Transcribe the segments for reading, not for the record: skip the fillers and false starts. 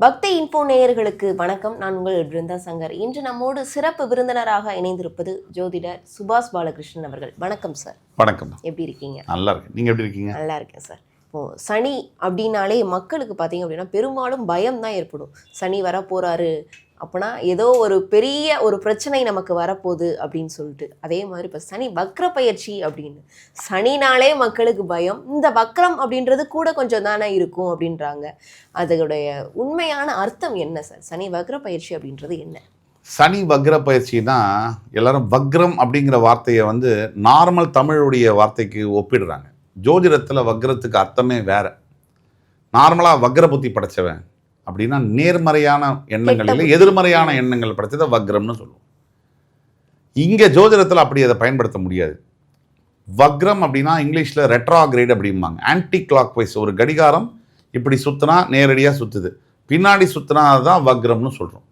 பக்தி இன்ஃபோ நேயர்களுக்கு வணக்கம். நான் உங்கள் பிருந்தா சங்கர். இன்று நம்மோடு சிறப்பு விருந்தினராக இணைந்திருப்பது ஜோதிடர் சுபாஷ் பாலகிருஷ்ணன் அவர்கள். வணக்கம் சார். வணக்கம். எப்படி இருக்கீங்க? நல்லா இருக்கு. நீங்கள் எப்படி இருக்கீங்க? நல்லா இருக்கேன் சார். இப்போது சனி அப்படின்னாலே மக்களுக்கு பார்த்தீங்க அப்படின்னா பெரும்பாலும் பயம் தான் ஏற்படும். சனி வர போகிறாரு அப்படின்னா ஏதோ ஒரு பெரிய ஒரு பிரச்சனை நமக்கு வரப்போகுது அப்படின்னு சொல்லிட்டு. அதே மாதிரி இப்போ சனி வக்ர பயிற்சி அப்படின்னு சனினாலே மக்களுக்கு பயம். இந்த வக்ரம் அப்படின்றது கூட கொஞ்சம் தானே இருக்கும் அப்படின்றாங்க. அதோடைய உண்மையான அர்த்தம் என்ன சார்? சனி வக்ர பயிற்சி அப்படின்றது என்ன? சனி வக்ர பயிற்சினா எல்லாரும் வக்ரம் அப்படிங்கிற வார்த்தையை நார்மல் தமிழுடைய வார்த்தைக்கு ஒப்பிடுறாங்க. ஜோதிடத்தில் வக்ரத்துக்கு அர்த்தமே வேற. நார்மலாக வக்ர புத்தி படைச்சவன் அப்படின்னா நேர்மறையான எண்ணங்கள் இல்லை, எதிர்மறையான எண்ணங்கள் படைச்சதை வக்ரம்னு சொல்லுவோம். இங்கே ஜோதிடத்தில் அப்படி அதை பயன்படுத்த முடியாது. வக்ரம் அப்படின்னா இங்கிலீஷில் ரெட்ராகிரேட் அப்படிம்பாங்க. ஆன்டி கிளாக் வைஸ் ஒரு கடிகாரம் இப்படி சுற்றினா நேரடியாக சுற்றுது, பின்னாடி சுற்றினா அதுதான் வக்ரம்னு சொல்கிறோம்.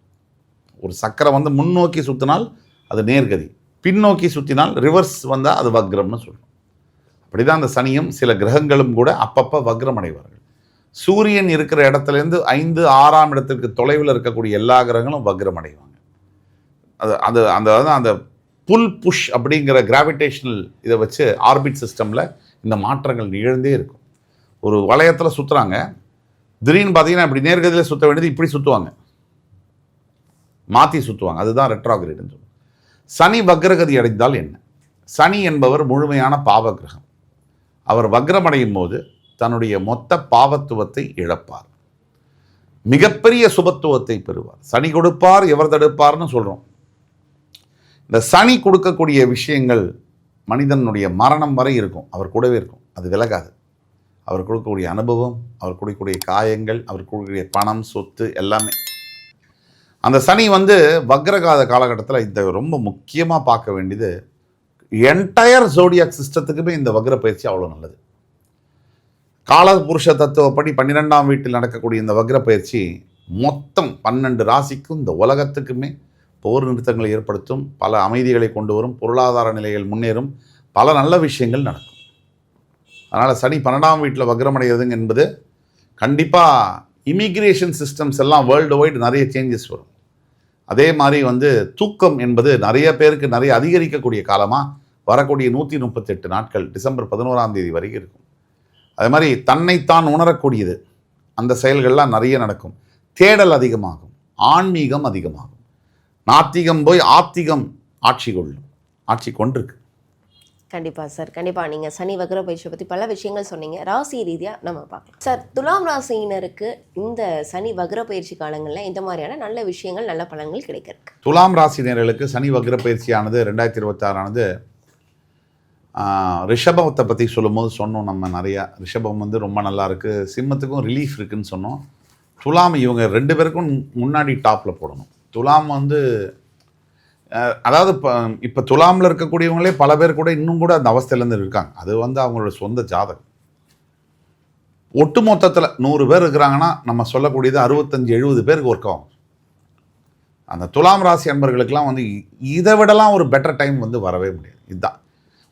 ஒரு சக்கரை முன்னோக்கி சுற்றினால் அது நேர்கதி, பின்னோக்கி சுற்றினால் ரிவர்ஸ் வந்தால் அது வக்ரம்னு சொல்கிறோம். அப்படி தான் அந்த சனியும் சில கிரகங்களும் கூட அப்பப்போ வக்ரம் அடைவார்கள். சூரியன் இருக்கிற இடத்துலேருந்து 5, 6ஆம் இடத்திற்கு தொலைவில் இருக்கக்கூடிய எல்லா கிரகங்களும் வக்ரம் அடைவாங்க. அந்த புல் புஷ் அப்படிங்கிற கிராவிடேஷனல் இதை வச்சு ஆர்பிட் சிஸ்டமில் இந்த மாற்றங்கள் நிகழ்ந்தே இருக்கும். ஒரு வளையத்தில் சுற்றுறாங்க, திடீர்னு பார்த்தீங்கன்னா இப்படி நேர்கதியில் சுற்ற வேண்டியது இப்படி சுற்றுவாங்க, மாற்றி சுற்றுவாங்க. அதுதான் ரெட்ராகிரேட்னு சொல்லுவாங்க. சனி வக்ரகதி அடைந்தால் என்ன? சனி என்பவர் முழுமையான பாவ கிரகம். அவர் வக்ரமடையும் போது தன்னுடைய மொத்த பாவத்துவத்தை இழப்பார், மிகப்பெரிய சுபத்துவத்தை பெறுவார். சனி கொடுப்பார், எவர் தடுப்பார்னு சொல்கிறோம். இந்த சனி கொடுக்கக்கூடிய விஷயங்கள் மனிதனுடைய மரணம் வரை இருக்கும், அவர் கூடவே இருக்கும், அது விலகாது. அவர் கொடுக்கக்கூடிய அனுபவம், அவர் கொடுக்கக்கூடிய காயங்கள், அவர் கொடுக்கக்கூடிய பணம், சொத்து எல்லாமே. அந்த சனி வக்ரகாத காலகட்டத்தில் இந்த ரொம்ப முக்கியமாக பார்க்க வேண்டியது, என்டையர் ஜோடியாக் சிஸ்டத்துக்குமே இந்த வக்ர பயிற்சி அவ்வளோ நல்லது. காலபுருஷ தத்துவப்படி 12ஆம் வீட்டில் நடக்கக்கூடிய இந்த வக்ர பயிற்சி மொத்தம் 12 ராசிக்கும் இந்த உலகத்துக்குமே போர் நிறுத்தங்களை ஏற்படுத்தும், பல அமைதிகளை கொண்டு வரும், பொருளாதார நிலைகள் முன்னேறும், பல நல்ல விஷயங்கள் நடக்கும். அதனால் சனி 12ஆம் வீட்டில் வக்ரமடைகிறதுங்க என்பது கண்டிப்பாக இமிக்ரேஷன் சிஸ்டம்ஸ் எல்லாம் வேர்ல்டு வைடு நிறைய சேஞ்சஸ் வரும். அதே மாதிரி தூக்கம் என்பது நிறைய பேருக்கு நிறைய அதிகரிக்கக்கூடிய காலமாக வரக்கூடிய 138 நாட்கள் டிசம்பர் 11ஆம் தேதி வரைக்கும் இருக்கும். அதே மாதிரி தன்னைத்தான் உணரக்கூடியது, அந்த செயல்கள்லாம் நிறைய நடக்கும். தேடல் அதிகமாகும், ஆன்மீகம் அதிகமாகும். நாத்திகம் போய் ஆத்திகம் ஆட்சி கொண்டிருக்கு. கண்டிப்பாக சார், கண்டிப்பாக. நீங்கள் சனி வக்ர பயிற்சியை பற்றி பல விஷயங்கள் சொன்னீங்க. ராசி ரீதியாக நம்ம பார்க்கலாம் சார். துலாம் ராசியினருக்கு இந்த சனி வக்ர பயிற்சி காலங்களில் இந்த மாதிரியான நல்ல விஷயங்கள், நல்ல பலன்கள் கிடைக்கிறதுக்கு. துலாம் ராசினியர்களுக்கு சனி வக்ர பயிற்சியானது 2026 ரிஷபத்தை பற்றி சொல்லும்போது சொன்னோம் நம்ம நிறையா. ரிஷபம் ரொம்ப நல்லா இருக்குது, சிம்மத்துக்கும் ரிலீஃப் இருக்குதுன்னு சொன்னோம். துலாம் இவங்க 2 பேருக்கும் முன்னாடி டாப்பில் போடணும். துலாம் அதாவது இப்போ துலாமில் இருக்கக்கூடியவங்களே பல பேர் கூட இன்னும் கூட அந்த அவஸ்தையிலேருந்து இருக்காங்க. அது அவங்களோட சொந்த ஜாதகம். ஒட்டு மொத்தத்தில் 100 பேர் இருக்கிறாங்கன்னா நம்ம சொல்லக்கூடியது 65-70 பேருக்கு ஒர்க் ஆகும். அந்த துலாம் ராசி அன்பர்களுக்கெல்லாம் இதை விடலாம் ஒரு பெட்டர் டைம் வரவே முடியாது. இதுதான்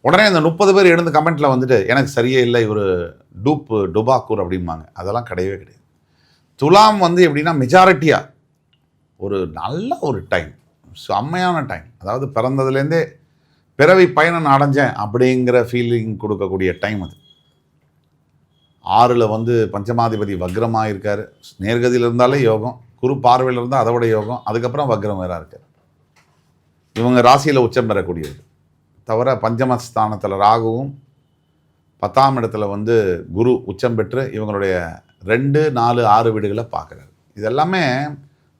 உடனே அந்த 30 பேர் எழுந்து கமெண்ட்டில் எனக்கு சரியே இல்லை, இவர் டுபாக்கூர் அப்படிம்பாங்க. அதெல்லாம் கிடையவே கிடையாது. துலாம் எப்படின்னா மெஜாரிட்டியாக ஒரு நல்ல ஒரு டைம், செம்மையான டைம். அதாவது பிறந்ததுலேருந்தே பிறவி பயணம் அடைஞ்சேன் அப்படிங்கிற ஃபீலிங் கொடுக்கக்கூடிய டைம் அது. 6ல் பஞ்சமாதிபதி வக்ரமாக இருக்கார். நேர்கதியில் இருந்தாலே யோகம், குரு பார்வையில் இருந்தால் அதை விட யோகம், அதுக்கப்புறம் வக்ரம் வேற இருக்கார். இவங்க ராசியில் உச்சம் பெறக்கூடியது. தவிர பஞ்சமஸ்தானத்தில் ராகுவும் 10ஆம் இடத்துல குரு உச்சம் பெற்று இவங்களுடைய 2, 4, 6 வீடுகளை பார்க்குறாரு. இதெல்லாமே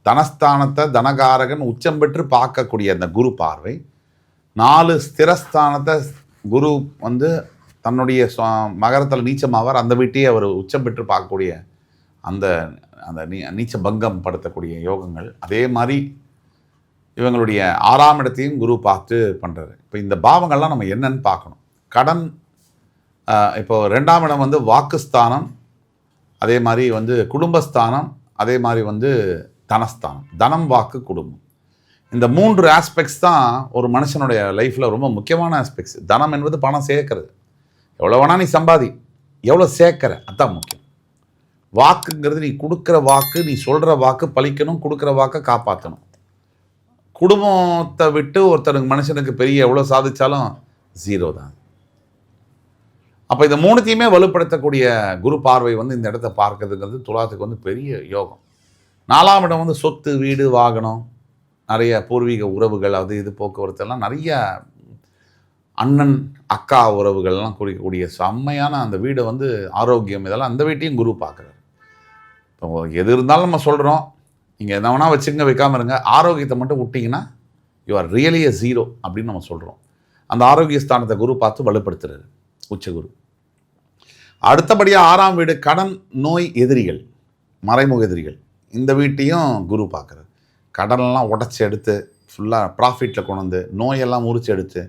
தனஸ்தானத்தை தனகாரகன் உச்சம் பெற்று பார்க்கக்கூடிய அந்த குரு பார்வை. 4 ஸ்திரஸ்தானத்தை குரு தன்னுடைய மகரத்தில் நீச்சமாவார், அந்த வீட்டையே அவர் உச்சம் பெற்று பார்க்கக்கூடிய அந்த அந்த நீச்ச பங்கம் படுத்தக்கூடிய யோகங்கள். அதே மாதிரி இவங்களுடைய 6ஆம் இடத்தையும் குரு பார்த்து பண்ணுறாரு. இப்போ இந்த பாவங்கள்லாம் நம்ம என்னன்னு பார்க்கணும். கடன், இப்போ 2ஆம் இடம் வாக்குஸ்தானம், அதே மாதிரி குடும்பஸ்தானம், அதே மாதிரி தனஸ்தானம். தனம், வாக்கு, குடும்பம், இந்த 3 ஆஸ்பெக்ட்ஸ் தான் ஒரு மனுஷனுடைய லைஃப்பில் ரொம்ப முக்கியமான ஆஸ்பெக்ட்ஸ். தனம் என்பது பணம் சேர்க்கறது. எவ்வளோ வேணால் நீ சம்பாதி, எவ்வளோ சேர்க்கிற, அதுதான் முக்கியம். வாக்குங்கிறது நீ கொடுக்குற வாக்கு, நீ சொல்கிற வாக்கு பலிக்கணும், கொடுக்குற வாக்கை காப்பாற்றணும். குடும்பத்தை விட்டு ஒருத்தருக்கு மனுஷனுக்கு பெரிய எவ்வளோ சாதிச்சாலும் 0 தான். அப்போ இந்த 3த்தையுமே வலுப்படுத்தக்கூடிய குரு பார்வை வந்து இந்த இடத்த பார்க்கறதுங்கிறது துலாத்துக்கு வந்து பெரிய யோகம். 4ஆம் இடம் வந்து சொத்து, வீடு, வாகனம், நிறைய பூர்வீக உறவுகள், அது இது போக்குவரத்து எல்லாம் நிறைய அண்ணன் அக்கா உறவுகள்லாம் குறிக்கக்கூடிய செம்மையான அந்த வீடை வந்து ஆரோக்கியம், இதெல்லாம் அந்த வீட்டையும் குரு பார்க்குறாரு. இப்போ எது இருந்தாலும் நம்ம சொல்கிறோம், நீங்கள் என்ன வேணால் வச்சுங்க, வைக்காமல் இருங்க, ஆரோக்கியத்தை மட்டும் விட்டிங்கன்னா யூ ஆர் ரியலி a 0 அப்படின்னு நம்ம சொல்கிறோம். அந்த ஆரோக்கிய ஸ்தானத்தை குரு பார்த்து வலுப்படுத்துறாரு உச்சகுரு. அடுத்தபடியாக 6ஆம் வீடு கடன், நோய், எதிரிகள், மறைமுக எதிரிகள், இந்த வீட்டையும் குரு பார்க்குறாரு. கடனெல்லாம் உடச்சி எடுத்து ஃபுல்லாக ப்ராஃபிட்டில் கொண்டு வந்து, நோயெல்லாம் முறிச்சு எடுத்து,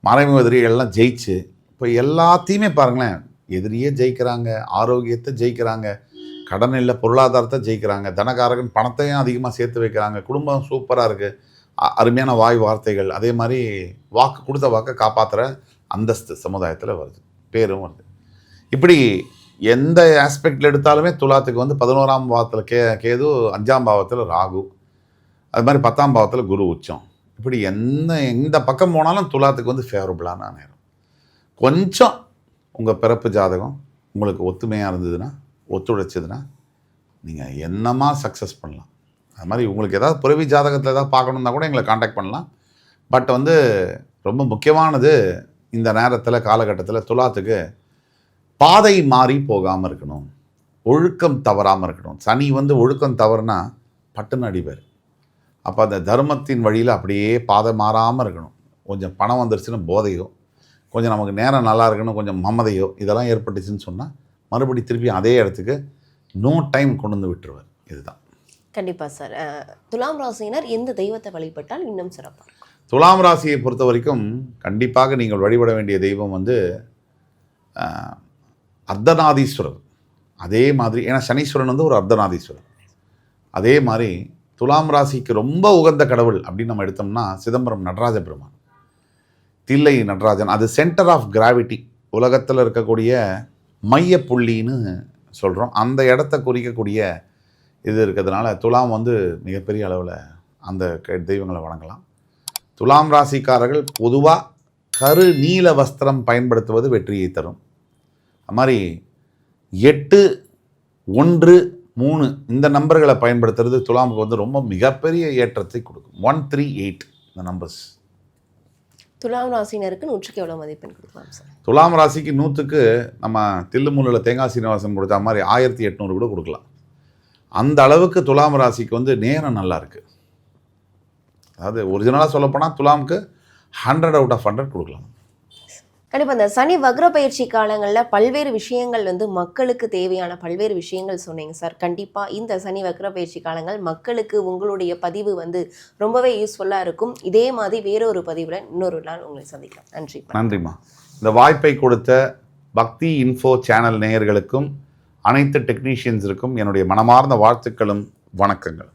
மறைமுக எதிரிகள்லாம் ஜெயிச்சு, இப்போ எல்லாத்தையுமே பாருங்களேன், எதிரியே ஜெயிக்கிறாங்க, ஆரோக்கியத்தை ஜெயிக்கிறாங்க, கடன் இல்லை பொருளாதாரத்தை ஜெயிக்கிறாங்க, தனக்காரகன் பணத்தையும் அதிகமாக சேர்த்து வைக்கிறாங்க, குடும்பம் சூப்பராக இருக்குது, அருமையான வாய் வார்த்தைகள், அதே மாதிரி வாக்கு கொடுத்த வாக்கை காப்பாற்றுற அந்தஸ்து சமுதாயத்தில் வருது, பேரும் வருது. இப்படி எந்த ஆஸ்பெக்டில் எடுத்தாலுமே துலாத்துக்கு வந்து 11ஆம் பாவத்தில் கேது, 5ஆம் பாவத்தில் ராகு, அது மாதிரி 10ஆம் பாவத்தில் குரு உச்சம். இப்படி எந்த பக்கம் போனாலும் துலாத்துக்கு வந்து ஃபேவரபுளான நேரம். கொஞ்சம் உங்கள் பிறப்பு ஜாதகம் உங்களுக்கு ஒத்துமையாக இருந்ததுன்னா, ஒத்துழைச்சதுன்னா நீங்கள் என்னமா சக்ஸஸ் பண்ணலாம். அது மாதிரி உங்களுக்கு ஏதாவது பிறவி ஜாதகத்தில் ஏதாவது பார்க்கணுன்னா கூட எங்களை காண்டாக்ட் பண்ணலாம். பட் வந்து ரொம்ப முக்கியமானது இந்த நேரத்தில், காலகட்டத்தில் துலாத்துக்கு பாதை மாறி போகாமல் இருக்கணும், ஒழுக்கம் தவறாமல் இருக்கணும். சனி வந்து ஒழுக்கம் தவறுனா பட்டுன்னு அடிப்பார். அப்போ அந்த தர்மத்தின் வழியில் அப்படியே பாதை மாறாமல் இருக்கணும். கொஞ்சம் பணம் வந்துருச்சுன்னு போதையோ, கொஞ்சம் நமக்கு நேரம் நல்லா இருக்குன்னு கொஞ்சம் மமதையோ, இதெல்லாம் ஏற்பட்டுச்சுன்னு சொன்னால் மறுபடி திருப்பி அதே இடத்துக்கு நோ டைம் கொண்டு வந்து விட்டுருவார். இதுதான். கண்டிப்பாக சார். துலாம் ராசியினர் எந்த தெய்வத்தை வழிபட்டால் இன்னும் சிறப்பாக இருக்கும்? துலாம் ராசியை பொறுத்த வரைக்கும் கண்டிப்பாக நீங்கள் வழிபட வேண்டிய தெய்வம் வந்து அர்த்தநாதீஸ்வரர். அதே மாதிரி, ஏன்னா சனீஸ்வரன் வந்து ஒரு அர்த்தநாதீஸ்வரர். அதே மாதிரி துலாம் ராசிக்கு ரொம்ப உகந்த கடவுள் அப்படின்னு நம்ம எடுத்தோம்னா சிதம்பரம் நடராஜ பெருமான், தில்லை நடராஜன். அது சென்டர் ஆஃப் கிராவிட்டி, உலகத்தில் இருக்கக்கூடிய மைய புள்ளின்னு சொல்கிறோம். அந்த இடத்த குறிக்கக்கூடிய இது இருக்கிறதுனால துலாம் வந்து மிகப்பெரிய அளவில் அந்த தெய்வங்களை வணங்கலாம். துலாம் ராசிக்காரர்கள் பொதுவாக கரு நீல வஸ்திரம் பயன்படுத்துவது வெற்றியை தரும். அது மாதிரி 8, 1, 3 இந்த நம்பர்களை பயன்படுத்துறது துலாமுக்கு வந்து ரொம்ப மிகப்பெரிய ஏற்றத்தை கொடுக்கும். 1, 3, 8 இந்த நம்பர்ஸ். துலாம் ராசினருக்கு 100க்கு எவ்வளோ மதிப்பெண் கொடுக்கலாம் சார்? துலாம் ராசிக்கு 100க்கு நம்ம தில்லுமுல்லில் தேங்காய் சீனிவாசன் கொடுத்த மாதிரி 1800 கூட கொடுக்கலாம். அந்த அளவுக்கு துலாம் ராசிக்கு வந்து நேரம் நல்லா இருக்குது. அதாவது ஒரிஜினலாக சொல்லப்போனால் துலாமுக்கு 100 out of 100 கொடுக்கலாம். கண்டிப்பாக இந்த சனி வக்ர பயிற்சி காலங்களில் பல்வேறு விஷயங்கள் வந்து மக்களுக்கு தேவையான பல்வேறு விஷயங்கள் சொன்னீங்க சார். கண்டிப்பாக இந்த சனி வக்ர பயிற்சி காலங்கள் மக்களுக்கு உங்களுடைய பதிவு வந்து ரொம்பவே யூஸ்ஃபுல்லாக இருக்கும். இதே மாதிரி வேறொரு பதிவுடன் இன்னொரு நாள் உங்களை சந்திக்கலாம். நன்றி. நன்றிம்மா. இந்த வாய்ப்பை கொடுத்த பக்தி இன்ஃபோ சேனல் நேயர்களுக்கும் அனைத்து டெக்னீஷியன்ஸுக்கும் என்னுடைய மனமார்ந்த வாழ்த்துக்களும் வணக்கங்கள்.